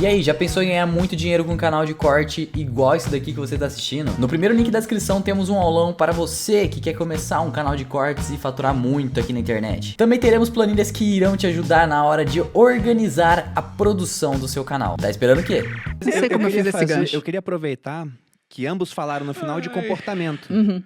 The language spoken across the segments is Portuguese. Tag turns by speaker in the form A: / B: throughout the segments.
A: E aí, já pensou em ganhar muito dinheiro com um canal de corte igual esse daqui que você tá assistindo? No primeiro link da descrição temos um aulão para você que quer começar um canal de cortes e faturar muito aqui na internet. Também teremos planilhas que irão te ajudar na hora de organizar a produção do seu canal. Tá esperando o quê?
B: Não sei como eu fiz esse gancho.
C: Eu queria aproveitar que ambos falaram no final de comportamento.
B: Uhum.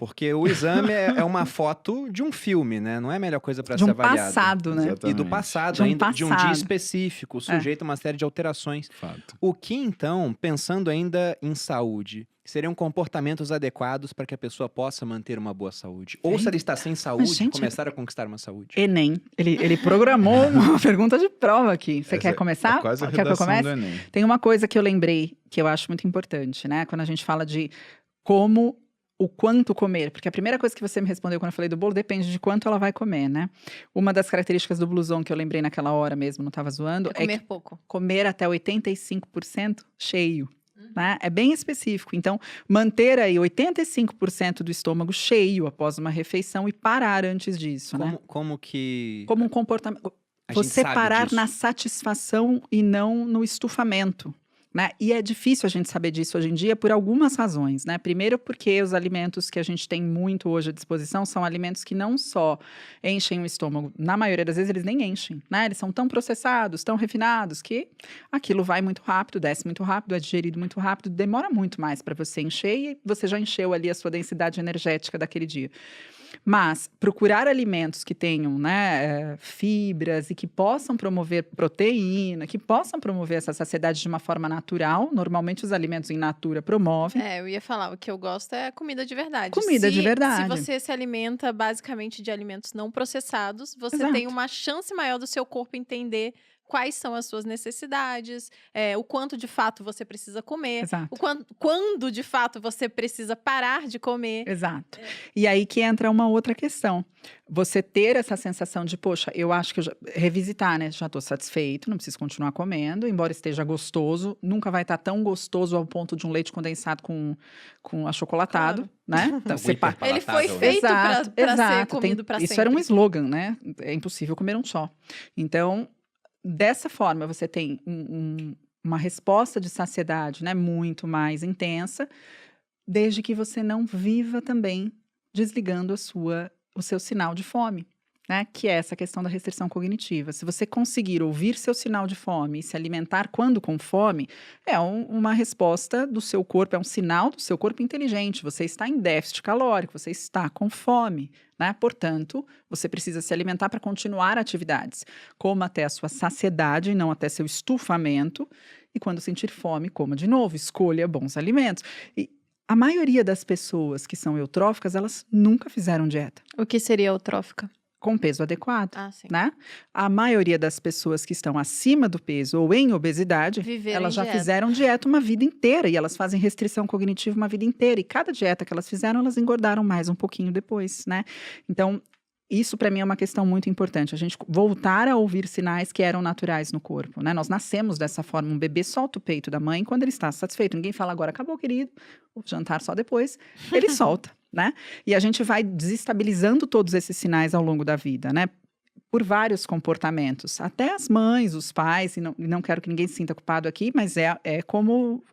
C: Porque o exame é uma foto de um filme, né? Não é a melhor coisa para ser avaliado.
B: Passado, né?
C: E do passado,
B: De um
C: ainda de um dia
B: passado.
C: específico, sujeito a uma série de alterações.
D: Fato.
C: O que, então, pensando ainda em saúde, seriam comportamentos adequados para que a pessoa possa manter uma boa saúde? Ou se ela está sem saúde,
B: gente,
C: começar a conquistar uma saúde?
B: Enem. Ele programou uma pergunta de prova aqui. Você
D: Essa
B: quer começar?
D: É quase a
B: Quer que eu
D: redação
B: comece?
D: do Enem.
B: Tem uma coisa que eu lembrei, que eu acho muito importante, né? Quando a gente fala de o quanto comer. Porque a primeira coisa que você me respondeu quando eu falei do bolo depende de quanto ela vai comer, né? Uma das características do blusão que eu lembrei naquela hora mesmo, não tava zoando, é
E: Comer
B: que
E: pouco.
B: comer até 85% cheio. Né? É bem específico. Então, manter aí 85% do estômago cheio após uma refeição e parar antes disso, né?
C: Como que...
B: Como um comportamento.
C: a gente
B: Você
C: sabe
B: parar
C: disso?
B: na satisfação e não no estufamento. Né? E é difícil a gente saber disso hoje em dia por algumas razões, né? Primeiro porque os alimentos que a gente tem muito hoje à disposição são alimentos que não só enchem o estômago, na maioria das vezes eles nem enchem, né? Eles são tão processados, tão refinados que aquilo vai muito rápido, desce muito rápido, é digerido muito rápido, demora muito mais para você encher e você já encheu ali a sua densidade energética daquele dia. Mas procurar alimentos que tenham, né, fibras e que possam promover proteína, que possam promover essa saciedade de uma forma natural. Normalmente os alimentos em natura promovem.
E: Eu ia falar, o que eu gosto é comida de verdade.
B: Comida de verdade.
E: Se você se alimenta basicamente de alimentos não processados, você
B: Exato.
E: tem uma chance maior do seu corpo entender quais são as suas necessidades, o quanto de fato você precisa comer,
B: Exato.
E: quando de fato você precisa parar de comer.
B: Exato. E aí que entra uma outra questão. Você ter essa sensação de, poxa, eu acho que revisitar, né? Já estou satisfeito, não preciso continuar comendo, embora esteja gostoso, nunca vai estar tão gostoso ao ponto de um leite condensado com achocolatado, né? Então,
C: Algo hiperpalatável,
E: Ele foi
C: né?
E: feito para ser
B: exato.
E: comido para sempre.
B: Isso era um slogan, né? É impossível comer um só. Então, dessa forma, você tem uma resposta de saciedade, né, muito mais intensa, desde que você não viva também desligando o seu sinal de fome, né, que é essa questão da restrição cognitiva. Se você conseguir ouvir seu sinal de fome e se alimentar quando com fome, é uma resposta do seu corpo, é um sinal do seu corpo inteligente. Você está em déficit calórico, você está com fome, né? Portanto, você precisa se alimentar para continuar atividades. Coma até a sua saciedade, não até seu estufamento. E quando sentir fome, coma de novo. Escolha bons alimentos. E a maioria das pessoas que são eutróficas, elas nunca fizeram dieta
E: O que seria eutrófica?
B: com peso adequado,
E: Ah, sim.
B: né? A maioria das pessoas que estão acima do peso ou em obesidade,
E: Viveram
B: elas
E: em
B: já
E: dieta.
B: fizeram dieta uma vida inteira e elas fazem restrição cognitiva uma vida inteira. E cada dieta que elas fizeram, elas engordaram mais um pouquinho depois, né? Então, isso para mim é uma questão muito importante. A gente voltar a ouvir sinais que eram naturais no corpo, né? Nós nascemos dessa forma. Um bebê solta o peito da mãe quando ele está satisfeito. Ninguém fala agora, acabou, querido. O jantar só depois. Ele solta, né? E a gente vai desestabilizando todos esses sinais ao longo da vida, né? Por vários comportamentos. Até as mães, os pais, e não quero que ninguém se sinta culpado aqui, mas é como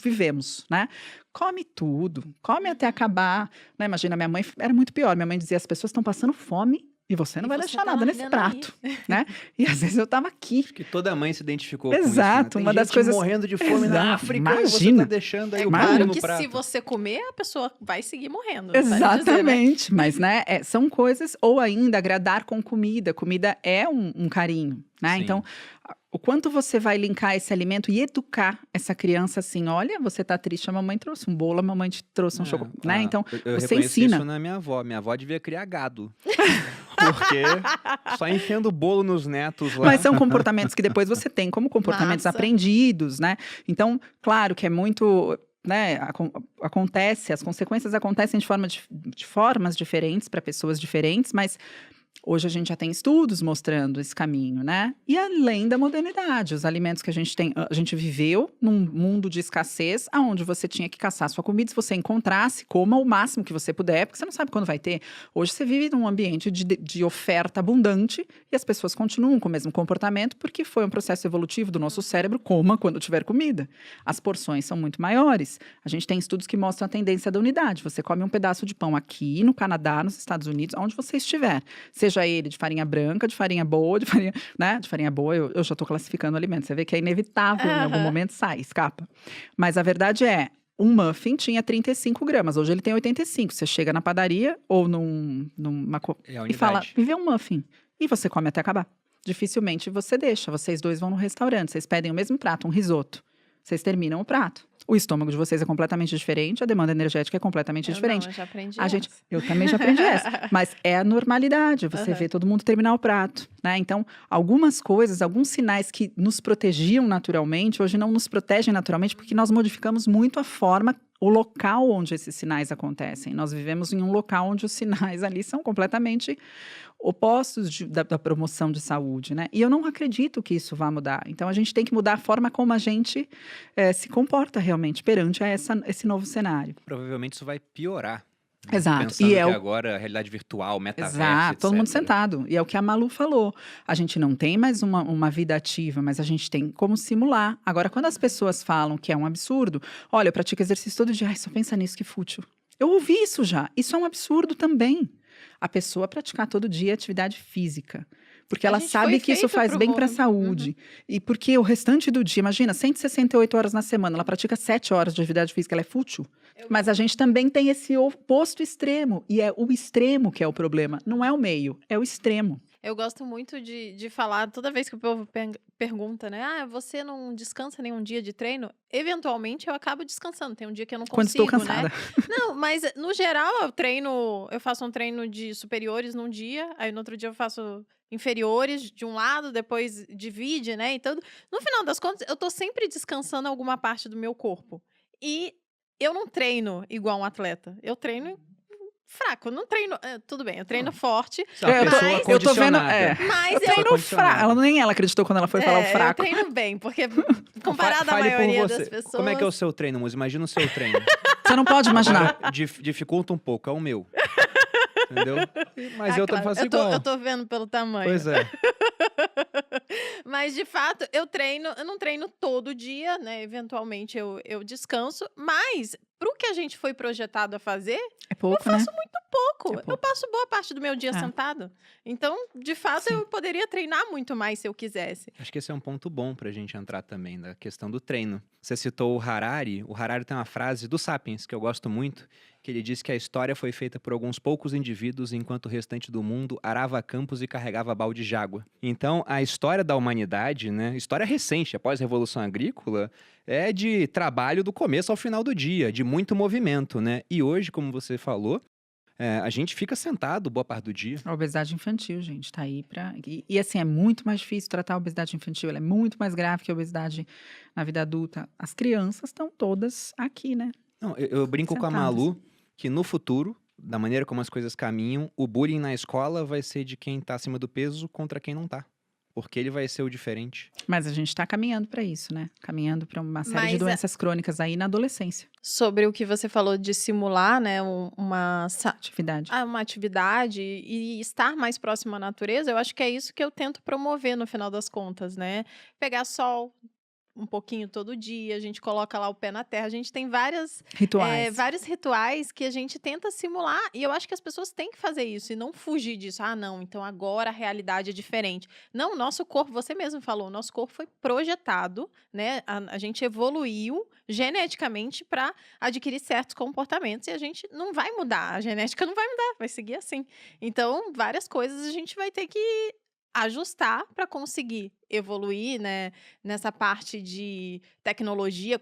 B: vivemos, né? Come tudo, come até acabar. Né? Imagina, minha mãe era muito pior. Minha mãe dizia, as pessoas estão passando fome e você não vai
E: você
B: deixar
E: tá
B: nada nesse
E: largando
B: prato, né? E às vezes eu tava aqui.
C: Acho que toda mãe se identificou com isso, né?
B: Exato,
C: Tem
B: uma das
C: gente
B: coisas...
C: morrendo de fome na
B: Exato,
C: África e você
B: imagina.
C: tá deixando aí o
B: Claro
C: bolo
E: Claro
C: no
E: que
C: prato.
E: se você comer, a pessoa vai seguir morrendo. vale dizer, né?
B: Exatamente, mas né, são coisas, ou ainda agradar com comida. Comida é um carinho, né?
C: Sim.
B: Então, o quanto você vai linkar esse alimento e educar essa criança assim, olha, você tá triste, a mamãe trouxe um bolo, a mamãe te trouxe um chocolate, né? Então,
C: eu
B: você
C: reconheço
B: ensina.
C: isso na minha avó. Minha avó devia criar gado. Porque só enfiando bolo nos netos lá.
B: Mas são comportamentos que depois você tem como comportamentos
E: Massa.
B: aprendidos, né? Então, claro que é muito... Né, acontece, as consequências acontecem de formas diferentes para pessoas diferentes, mas Hoje a gente já tem estudos mostrando esse caminho, né? E além da modernidade, os alimentos que a gente viveu num mundo de escassez, onde você tinha que caçar sua comida, se você encontrasse, coma o máximo que você puder, porque você não sabe quando vai ter. Hoje você vive num ambiente de oferta abundante e as pessoas continuam com o mesmo comportamento porque foi um processo evolutivo do nosso cérebro, coma quando tiver comida. As porções são muito maiores. A gente tem estudos que mostram a tendência da unidade. Você come um pedaço de pão aqui, no Canadá, nos Estados Unidos, onde você estiver. Seja ele de farinha branca, de farinha boa, de farinha, né? De farinha boa, eu já estou classificando o alimento. Você vê que é inevitável, em algum momento sai, escapa. Mas a verdade é, um muffin tinha 35 gramas, hoje ele tem 85. Você chega na padaria ou e fala, me vê um muffin. E você come até acabar. Dificilmente você deixa, vocês dois vão no restaurante, vocês pedem o mesmo prato, um risoto. Vocês terminam o prato. O estômago de vocês é completamente diferente, a demanda energética é completamente diferente.
E: Eu já aprendi
B: Eu também já aprendi essa. Mas é a normalidade, você vê todo mundo terminar o prato, né? Então, algumas coisas, alguns sinais que nos protegiam naturalmente, hoje não nos protegem naturalmente, porque nós modificamos muito a forma, o local onde esses sinais acontecem. Nós vivemos em um local onde os sinais ali são completamente opostos da promoção de saúde, né? E eu não acredito que isso vá mudar. Então, a gente tem que mudar a forma como a gente se comporta realmente perante esse novo cenário.
C: Provavelmente isso vai piorar.
B: Exato.
C: Pensando
B: E
C: que agora a realidade virtual, metaverso,
B: Exato, todo mundo
C: etc.
B: sentado. E é o que a Malu falou. A gente não tem mais uma vida ativa, mas a gente tem como simular. Agora, quando as pessoas falam que é um absurdo, olha, eu pratico exercício todo dia, ai, só pensa nisso, que fútil. Eu ouvi isso já. Isso é um absurdo também. A pessoa praticar todo dia atividade física. Porque ela sabe que isso faz bem para a saúde. E porque o restante do dia, imagina, 168 horas na semana, ela pratica 7 horas de atividade física, ela é fútil. Mas a gente também tem esse oposto extremo. E é o extremo que é o problema. Não é o meio, é o extremo.
E: Eu gosto muito de falar, toda vez que o povo pergunta, né? Ah, você não descansa nenhum dia de treino? Eventualmente eu acabo descansando. Tem um dia que eu não
B: Quando
E: consigo,
B: estou cansada.
E: né? Não, mas no geral eu faço um treino de superiores num dia, aí no outro dia eu faço inferiores de um lado, depois divide, né? Então, no final das contas, eu tô sempre descansando alguma parte do meu corpo. E eu não treino igual um atleta. Eu treino fraco, eu não treino. Tudo bem, eu treino forte.
B: Eu tô vendo.
E: Mas
B: eu treino fraco. Nem ela acreditou quando ela foi falar o fraco.
E: Eu treino bem, porque comparado à
C: Fale por
E: maioria
C: você.
E: das pessoas.
C: Como é que é o seu treino, Muzi? Imagina o seu treino.
B: Você não pode imaginar.
C: Dificulta um pouco, é o meu. Entendeu? Mas eu
E: claro,
C: faço igual.
E: Eu tô vendo pelo tamanho.
C: Pois é.
E: Mas, de fato, eu não treino todo dia, né? Eventualmente eu descanso, mas pro que a gente foi projetado a fazer,
B: É pouco,
E: eu faço
B: né?
E: muito pouco.
B: É pouco.
E: Eu passo boa parte do meu dia sentado. Então, de fato, eu poderia treinar muito mais se eu quisesse.
C: Acho que esse é um ponto bom pra gente entrar também, da questão do treino. Você citou o Harari. O Harari tem uma frase do Sapiens, que eu gosto muito, que ele diz que a história foi feita por alguns poucos indivíduos, enquanto o restante do mundo arava campos e carregava balde de água. Então, a história da humanidade, né, história recente, após a Revolução Agrícola, é de trabalho do começo ao final do dia, de muito movimento, né? E hoje, como você falou, a gente fica sentado boa parte do dia.
B: A obesidade infantil, gente, tá aí pra... E assim, é muito mais difícil tratar a obesidade infantil, ela é muito mais grave que a obesidade na vida adulta. As crianças estão todas aqui, né?
C: Não, eu brinco com a Malu que no futuro, da maneira como as coisas caminham, o bullying na escola vai ser de quem tá acima do peso contra quem não tá. Porque ele vai ser o diferente.
B: Mas a gente está caminhando para isso, né? Caminhando para uma série de doenças crônicas aí na adolescência.
E: Sobre o que você falou de simular, né, uma atividade e estar mais próximo à natureza, eu acho que é isso que eu tento promover no final das contas, né? Pegar sol um pouquinho todo dia, a gente coloca lá o pé na terra, a gente tem vários rituais que a gente tenta simular, e eu acho que as pessoas têm que fazer isso e não fugir disso. Ah, não, então agora a realidade é diferente. Não, o nosso corpo, você mesmo falou, o nosso corpo foi projetado, né? A gente evoluiu geneticamente para adquirir certos comportamentos e a gente não vai mudar, a genética não vai mudar, vai seguir assim. Então, várias coisas a gente vai ter que ajustar para conseguir evoluir, né, nessa parte de tecnologia,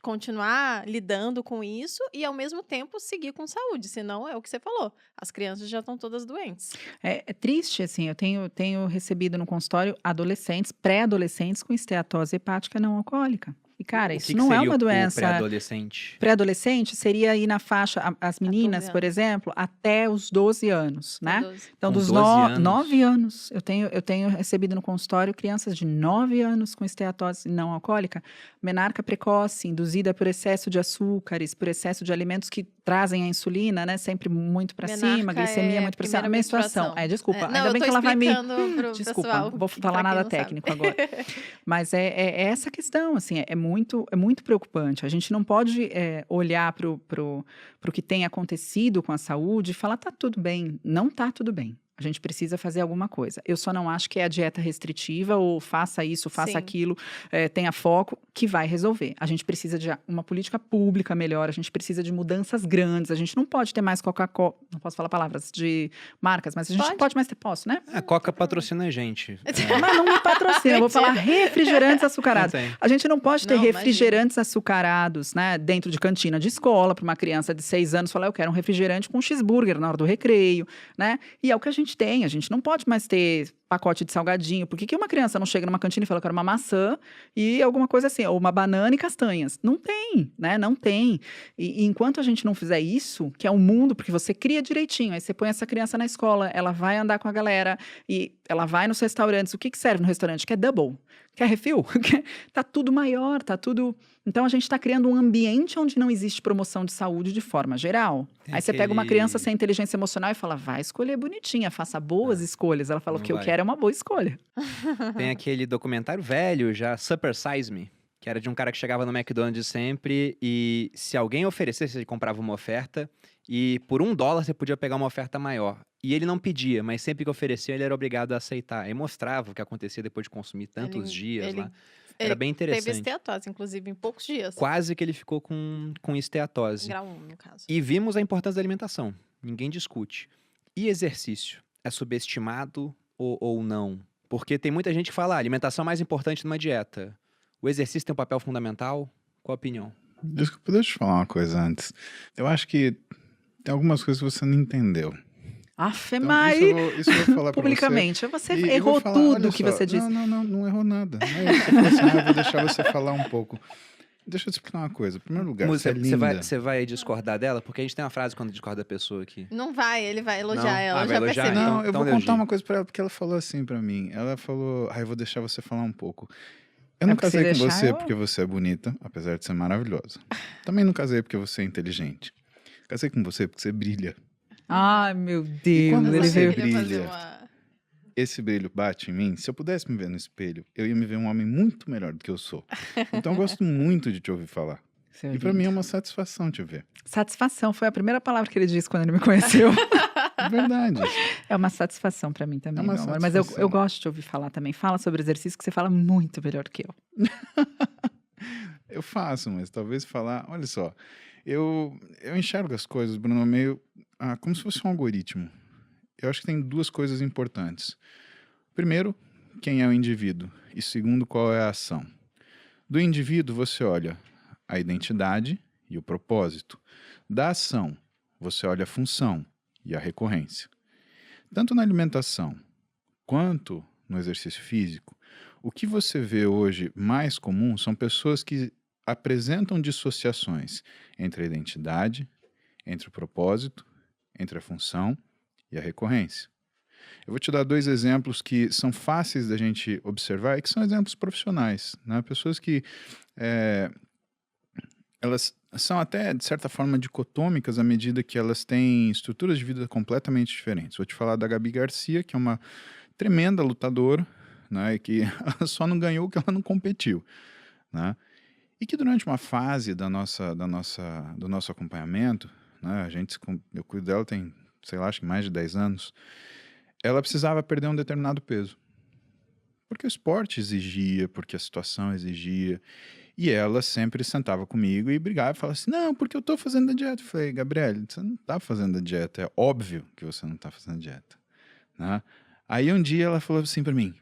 E: continuar lidando com isso e, ao mesmo tempo, seguir com saúde. Senão, é o que você falou, as crianças já estão todas doentes.
B: É triste, assim, eu tenho recebido no consultório adolescentes, pré-adolescentes com esteatose hepática não alcoólica. E, cara, isso não é uma doença.
C: Pré-adolescente?
B: Pré-adolescente seria aí na faixa, as meninas, por exemplo, até os 12 anos, né?
E: 12.
B: Então,
C: Com
B: dos 9 anos, eu tenho recebido no consultório crianças de 9 anos com esteatose não alcoólica, menarca precoce, induzida por excesso de açúcares, por excesso de alimentos que trazem a insulina, né? Sempre muito para cima, glicemia muito para cima. Menstruação. Desculpa, ainda bem que ela vai me... Desculpa, não vou falar nada técnico agora. Mas é essa questão, assim, é muito preocupante. A gente não pode olhar para o que tem acontecido com a saúde e falar, tá tudo bem. Não tá tudo bem. A gente precisa fazer alguma coisa. Eu só não acho que é a dieta restritiva ou faça isso, faça aquilo, tenha foco, que vai resolver. A gente precisa de uma política pública melhor, a gente precisa de mudanças grandes, a gente não pode ter mais Coca-Cola, não posso falar palavras de marcas, mas a gente não pode mais ter, posso, né?
C: A Coca patrocina a gente.
B: Mas não me patrocina, eu vou falar refrigerantes açucarados. A gente não pode ter refrigerantes açucarados, né, dentro de cantina de escola, para uma criança de 6 anos falar, eu quero um refrigerante com cheeseburger na hora do recreio, né? E é o que a gente tem, a gente não pode mais ter pacote de salgadinho. Por que uma criança não chega numa cantina e fala, eu quero uma maçã e alguma coisa assim, ou uma banana e castanhas? Não tem, né? Não tem. E enquanto a gente não fizer isso, que é o mundo, porque você cria direitinho, aí você põe essa criança na escola, ela vai andar com a galera e ela vai nos restaurantes. O que serve no restaurante? Quer double? Quer refil? Tá tudo maior, tá tudo... Então, a gente está criando um ambiente onde não existe promoção de saúde de forma geral. Aí você pega uma criança sem inteligência emocional e fala, vai escolher bonitinha, faça boas escolhas. Ela fala, o que eu quero é uma boa escolha.
C: Tem aquele documentário velho já, Super Size Me, que era de um cara que chegava no McDonald's sempre e se alguém oferecesse, ele comprava uma oferta e por $1 você podia pegar uma oferta maior. E ele não pedia, mas sempre que oferecia, ele era obrigado a aceitar. E mostrava o que acontecia depois de consumir tantos dias lá. Era bem interessante.
E: Teve esteatose, inclusive, em poucos dias.
C: Quase que ele ficou com esteatose.
E: Grau 1, no caso.
C: E vimos a importância da alimentação. Ninguém discute. E exercício? É subestimado ou não? Porque tem muita gente que fala, a alimentação é mais importante numa dieta. O exercício tem um papel fundamental? Qual a opinião?
D: Desculpa, deixa eu te falar uma coisa antes. Eu acho que tem algumas coisas que você não entendeu.
B: Isso
D: eu vou falar
B: publicamente. Você errou tudo que você disse.
D: Não errou nada. Eu vou deixar você falar um pouco. Deixa eu te explicar uma coisa. Em primeiro lugar,
C: você vai discordar dela? Porque a gente tem uma frase quando discorda da pessoa aqui.
E: Não vai, ele vai elogiar ela,
C: vai elogiar,
E: percebi.
D: Não, eu vou contar uma coisa pra ela, porque ela falou assim pra mim. Ela falou, eu vou deixar você falar um pouco. Eu não casei com você porque você é bonita, apesar de ser maravilhosa. Também não casei porque você é inteligente. Casei com você porque você brilha.
B: Ai, meu Deus.
D: E quando você brilha, esse brilho bate em mim. Se eu pudesse me ver no espelho, eu ia me ver um homem muito melhor do que eu sou. Então eu gosto muito de te ouvir falar. E pra mim é uma satisfação te ver.
B: Satisfação foi a primeira palavra que ele disse quando ele me conheceu.
D: É verdade.
B: É uma satisfação pra mim também, meu amor. Mas eu gosto de te ouvir falar também. Fala sobre exercício que você fala muito melhor do que eu.
D: Eu faço, mas talvez falar... Olha só, eu enxergo as coisas, Bruno, meio como se fosse um algoritmo. Eu acho que tem duas coisas importantes. Primeiro, quem é o indivíduo? E segundo, qual é a ação? Do indivíduo, você olha a identidade e o propósito. Da ação, você olha a função e a recorrência. Tanto na alimentação quanto no exercício físico, o que você vê hoje mais comum são pessoas que apresentam dissociações entre a identidade, entre o propósito, entre a função e a recorrência. Eu vou te dar 2 exemplos que são fáceis da gente observar e que são exemplos profissionais, né? Pessoas que elas são até, de certa forma, dicotômicas à medida que elas têm estruturas de vida completamente diferentes. Vou te falar da Gabi Garcia, que é uma tremenda lutadora, né? E que ela só não ganhou porque ela não competiu, né? E que durante uma fase do nosso acompanhamento, né? Eu cuido dela tem, sei lá, acho que mais de 10 anos, ela precisava perder um determinado peso. Porque o esporte exigia, porque a situação exigia. E ela sempre sentava comigo e brigava e falava assim, não, porque eu tô fazendo a dieta. Eu falei, Gabriele, você não tá fazendo a dieta, é óbvio que você não tá fazendo a dieta. Né? Aí um dia ela falou assim pra mim,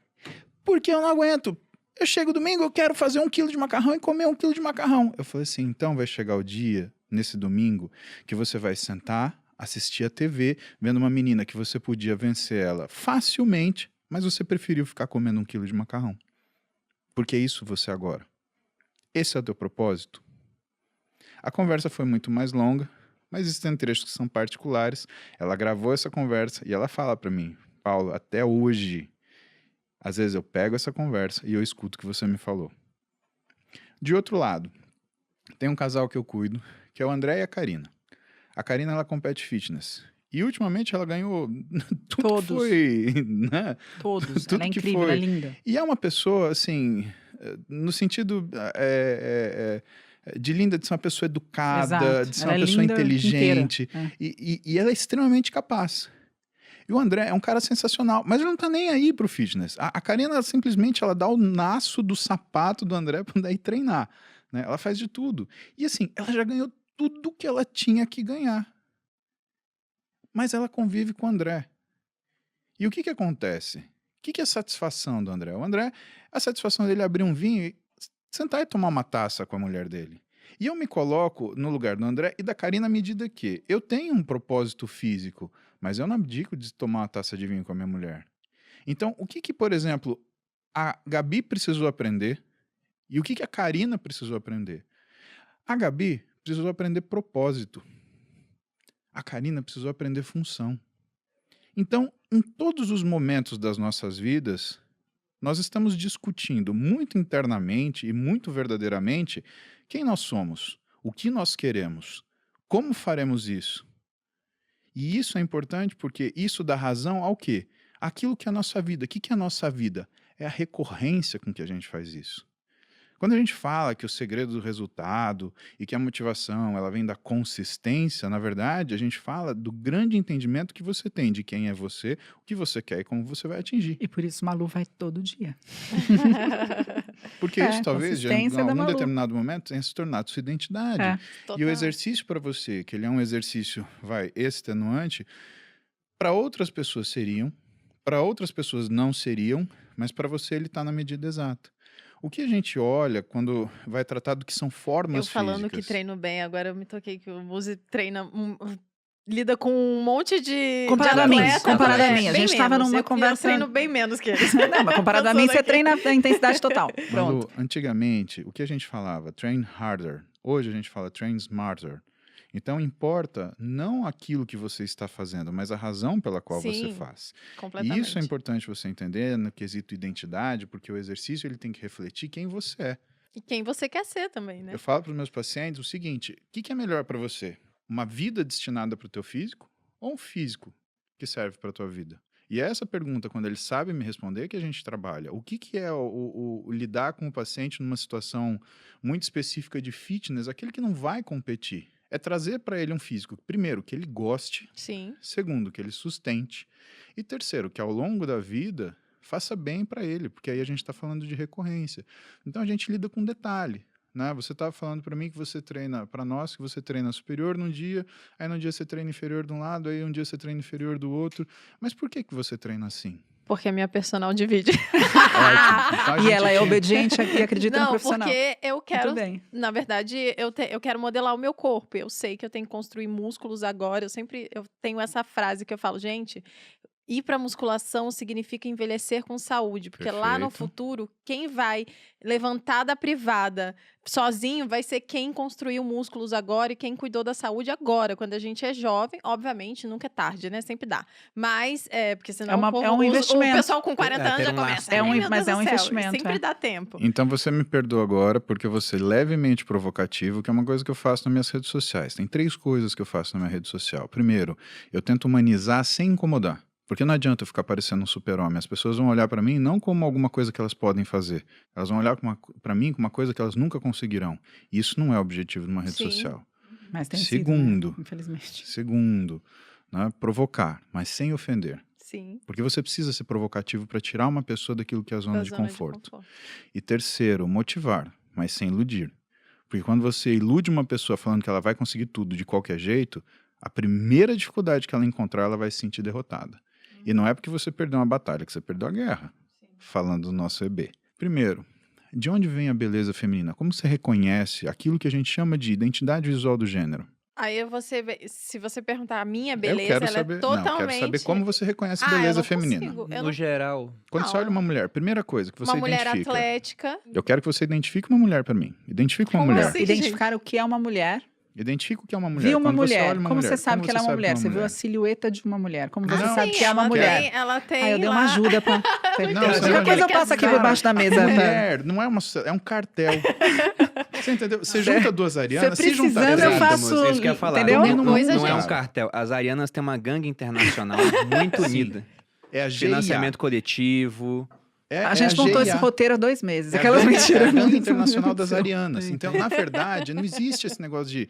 D: Porque eu não aguento. Eu chego domingo, eu quero fazer 1 quilo de macarrão e comer 1 quilo de macarrão. Eu falei assim, então vai chegar o dia, nesse domingo, que você vai sentar, assistir a TV, vendo uma menina que você podia vencer ela facilmente, mas você preferiu ficar comendo 1 quilo de macarrão. Porque é isso você agora. Esse é o teu propósito? A conversa foi muito mais longa, mas existem trechos que são particulares. Ela gravou essa conversa e ela fala para mim, Paulo, até hoje, às vezes eu pego essa conversa e eu escuto o que você me falou. De outro lado, tem um casal que eu cuido, que é o André e a Karina. A Karina, ela compete fitness. E ultimamente ela ganhou tudo
B: Todos.
D: que foi, né?
B: Todos.
D: Tudo
B: Ela é
D: que
B: incrível,
D: foi.
B: ela é linda.
D: E é uma pessoa, assim, no sentido de linda, de ser uma pessoa educada,
B: Exato.
D: de ser
B: Ela
D: uma
B: é
D: pessoa
B: linda
D: inteligente.
B: inteira.
D: E ela é extremamente capaz. E o André é um cara sensacional, mas ele não tá nem aí pro fitness. A Karina, ela simplesmente, ela dá o naço do sapato do André pra daí treinar, né? Ela faz de tudo. E assim, ela já ganhou tudo que ela tinha que ganhar. Mas ela convive com o André. E o que acontece? O que é a satisfação do André? O André, a satisfação dele é abrir um vinho e sentar e tomar uma taça com a mulher dele. E eu me coloco no lugar do André e da Karina à medida que eu tenho um propósito físico, mas eu não abdico de tomar uma taça de vinho com a minha mulher. Então, o que por exemplo, a Gabi precisou aprender e o que a Karina precisou aprender? A Gabi precisou aprender propósito. A Karina precisou aprender função. Então, em todos os momentos das nossas vidas, nós estamos discutindo muito internamente e muito verdadeiramente quem nós somos, o que nós queremos, como faremos isso. E isso é importante porque isso dá razão ao quê? Aquilo que é a nossa vida. O que é a nossa vida? É a recorrência com que a gente faz isso. Quando a gente fala que o segredo do resultado e que a motivação ela vem da consistência, na verdade, a gente fala do grande entendimento que você tem de quem é você, o que você quer e como você vai atingir.
B: E por isso Malu vai todo dia.
D: Porque isso talvez, em
B: consistência da
D: algum
B: Malu.
D: determinado momento, tenha se tornado sua identidade.
B: É.
D: E
E: Total.
D: o exercício para você, que ele é um exercício, extenuante, para outras pessoas seriam, para outras pessoas não seriam, mas para você ele está na medida exata. O que a gente olha quando vai tratar do que são formas
E: Eu falando
D: físicas?
E: que treino bem, agora eu me toquei que o Muzi treina, lida com um monte de
B: Comparado a mim,
E: atleta,
B: comparado a
E: é,
B: mim. A
E: bem
B: gente tava
E: menos.
B: numa
E: Eu
B: conversa-
E: treino bem menos que eles.
B: Não, mas comparado a mim, você
E: Passando aqui.
B: treina a intensidade total.
D: Malu,
B: Pronto.
D: antigamente, o que a gente falava? Train harder. Hoje a gente fala train smarter. Então importa não aquilo que você está fazendo, mas a razão pela qual você
E: Sim,
D: faz. E
E: completamente.
D: isso é importante você entender no quesito identidade, porque o exercício ele tem que refletir quem você é.
E: E quem você quer ser também, né?
D: Eu falo para os meus pacientes o seguinte, o que é melhor para você? Uma vida destinada para o teu físico ou um físico que serve para a tua vida? E é essa pergunta, quando eles sabem me responder, que a gente trabalha. O que é o lidar com o paciente numa situação muito específica de fitness, aquele que não vai competir? É trazer para ele um físico, primeiro, que ele goste,
E: Sim.
D: segundo, que ele sustente, e terceiro, que ao longo da vida faça bem para ele, porque aí a gente está falando de recorrência. Então a gente lida com detalhe, né? Você estava falando para mim que você treina, para nós, que você treina superior num dia, aí num dia você treina inferior de um lado, aí um dia você treina inferior do outro. Mas por que você treina assim?
E: Porque a minha personal divide.
D: Ótimo. Então, a
B: E
D: gente
B: ela é
D: tinha-
B: obediente e acredita no
E: Não,
B: profissional.
E: porque eu quero,
B: Muito bem.
E: na verdade, eu quero modelar o meu corpo. Eu sei que eu tenho que construir músculos agora. Eu tenho essa frase que eu falo, gente, ir para musculação significa envelhecer com saúde, porque lá no
D: Perfeito.
E: futuro, quem vai levantar da privada sozinho vai ser quem construiu músculos agora e quem cuidou da saúde agora. Quando a gente é jovem, obviamente, nunca é tarde, né? Sempre dá. Mas, porque senão
B: É um investimento.
E: o pessoal com 40 anos
C: ter
E: já
C: um
E: começa.
C: laço.
E: "Ai, meu
B: Mas
E: Deus
B: é
E: do
B: um
E: céu", e
B: investimento,
E: sempre
B: é.
E: dá tempo.
D: Então você me perdoa agora, porque você é levemente provocativo, que é uma coisa que eu faço nas minhas redes sociais. Tem 3 coisas que eu faço na minha rede social. Primeiro, eu tento humanizar sem incomodar. Porque não adianta eu ficar parecendo um super-homem. As pessoas vão olhar para mim não como alguma coisa que elas podem fazer. Elas vão olhar para mim como uma coisa que elas nunca conseguirão. E isso não é o objetivo de uma rede
E: Sim.
D: social.
B: Mas tem
D: Segundo.
B: sido, né? Infelizmente.
D: Segundo, né, provocar, mas sem ofender.
E: Sim.
D: Porque você precisa ser provocativo para tirar uma pessoa daquilo que é a zona
E: Da
D: de
E: zona
D: conforto. E terceiro, motivar, mas sem iludir. Porque quando você ilude uma pessoa falando que ela vai conseguir tudo de qualquer jeito, a primeira dificuldade que ela encontrar, ela vai se sentir derrotada. E não é porque você perdeu uma batalha, que você perdeu a guerra. falando do nosso EB. Primeiro, de onde vem a beleza feminina? Como você reconhece aquilo que a gente chama de identidade visual do gênero?
E: Aí se você perguntar a minha
D: Eu
E: beleza,
D: quero
E: ela
D: saber,
E: é totalmente...
D: não, quero saber como você reconhece
E: eu
D: beleza
E: não
D: feminina.
E: consigo, eu
C: No
E: não-
C: geral,
D: Quando você olha uma mulher, primeira coisa que você
E: Uma mulher
D: identifica.
E: atlética.
D: Eu quero que você identifique uma mulher para mim. Identifique uma
E: Como
D: mulher.
E: assim?
B: Identificar o que é uma mulher.
D: Identifica o que é uma mulher.
B: Viu uma
D: Quando você
B: mulher.
D: olha uma
B: Como
D: mulher,
B: você sabe
D: como
B: que ela é uma
D: sabe
B: mulher?
D: que
B: Você viu a
D: mulher?
B: silhueta de uma mulher. Como você
D: Não,
B: sabe que é uma mulher?
E: Ela tem
B: Aí eu dei
E: lá...
B: uma ajuda pra...
D: Não,
B: Qualquer
D: você
B: coisa eu
E: quer
B: passo aqui
E: dizer.
B: por baixo da mesa. Tá?
D: Mulher, não é uma... É um cartel. Você entendeu? Você junta duas arianas,
B: Você
D: se juntar
B: precisando, eu
D: duas
C: Exato,
B: faço...
C: moço, isso que eu ia falar.
B: Entendeu?
E: Qualquer coisa,
C: não é um
E: gente.
C: cartel. As arianas têm uma gangue internacional muito unida.
D: é a GIA.
C: Financiamento coletivo.
B: A gente montou esse
D: GIA.
B: roteiro há 2 meses.
D: É a
B: Aquelas
D: gangue-
B: mentiras.
D: É a gangue internacional das arianas. Então, na verdade, não existe esse negócio de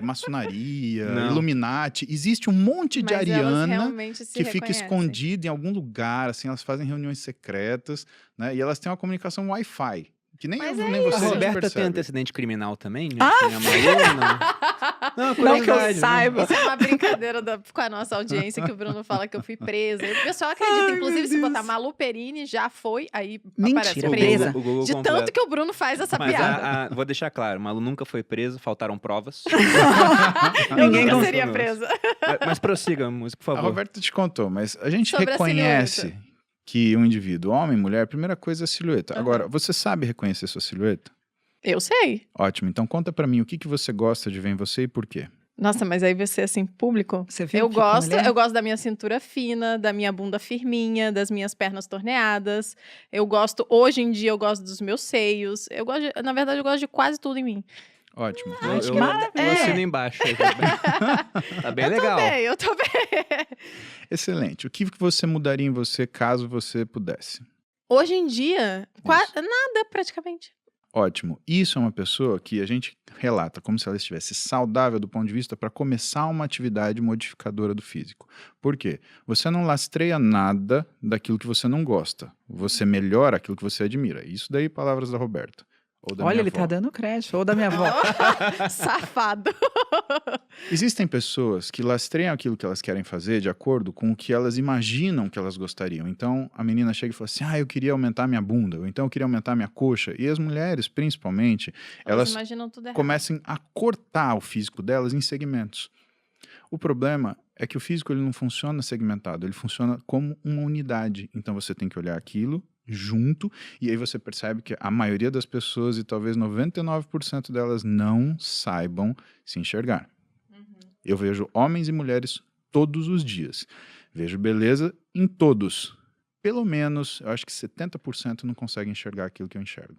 D: maçonaria,
C: Não.
D: Illuminati. Existe um monte de
E: Mas elas
D: ariana
E: realmente se
D: que fica
E: reconhecem.
D: escondida em algum lugar, assim, elas fazem reuniões secretas, né? E elas têm uma comunicação Wi-Fi. Que nem
E: Mas
D: eu,
E: é
D: nem
E: isso.
D: você
C: A
D: a gente
C: Roberta tem
D: percebe.
C: antecedente criminal também? Minha Malu, não.
B: Não que eu
C: curiosidade, né?
B: saiba.
E: Isso é uma brincadeira com a nossa audiência, que o Bruno fala que eu fui presa. E o pessoal acredita. Inclusive, se botar Malu Perini, já foi, aí
B: Mentira,
E: aparece
C: O
B: presa.
C: Google- o Google
E: De
C: completa.
E: tanto que o Bruno faz essa
C: Mas
E: piada.
C: vou deixar claro, Malu nunca foi preso, faltaram provas.
E: Eu
B: Ninguém
E: nunca
B: conseguiu.
E: seria presa.
C: Mas prossiga, música, por
D: A
C: favor.
D: Roberta te contou, mas a gente
E: Sobre a
D: reconhece que um indivíduo, homem, mulher, a primeira coisa é a silhueta.
E: Aham.
D: Agora, você sabe reconhecer sua silhueta?
E: Eu sei.
D: Ótimo, então conta pra mim o que você gosta de ver em você e por quê.
E: Nossa, mas aí você, assim, público...
B: Você viu
E: Eu
B: que mulher?
E: gosto da minha cintura fina, da minha bunda firminha, das minhas pernas torneadas. Hoje em dia, eu gosto dos meus seios. Na verdade, eu gosto de quase tudo em mim.
D: Ótimo.
C: Eu assino embaixo. Aí, tá bem legal.
E: Eu tô bem.
D: Excelente. O que você mudaria em você caso você pudesse?
E: Hoje em dia, nada praticamente.
D: Ótimo. Isso é uma pessoa que a gente relata como se ela estivesse saudável do ponto de vista para começar uma atividade modificadora do físico. Por quê? Você não lastreia nada daquilo que você não gosta. Você melhora aquilo que você admira. Isso daí, palavras da Roberta. Ou da
B: Olha,
D: minha
B: ele
D: avó.
B: tá dando crédito. Ou da minha avó.
E: Safado.
D: Existem pessoas que lastreiam aquilo que elas querem fazer de acordo com o que elas imaginam que elas gostariam. Então, a menina chega e fala assim, eu queria aumentar minha bunda, ou então eu queria aumentar minha coxa. E as mulheres, principalmente, elas
E: imaginam tudo errado.
D: começam a cortar o físico delas em segmentos. O problema é que o físico ele não funciona segmentado, ele funciona como uma unidade. Então, você tem que olhar aquilo junto, e aí você percebe que a maioria das pessoas, e talvez 99% delas, não saibam se enxergar. Eu vejo homens e mulheres todos os dias. Vejo beleza em todos. Pelo menos, eu acho que 70% não conseguem enxergar aquilo que eu enxergo.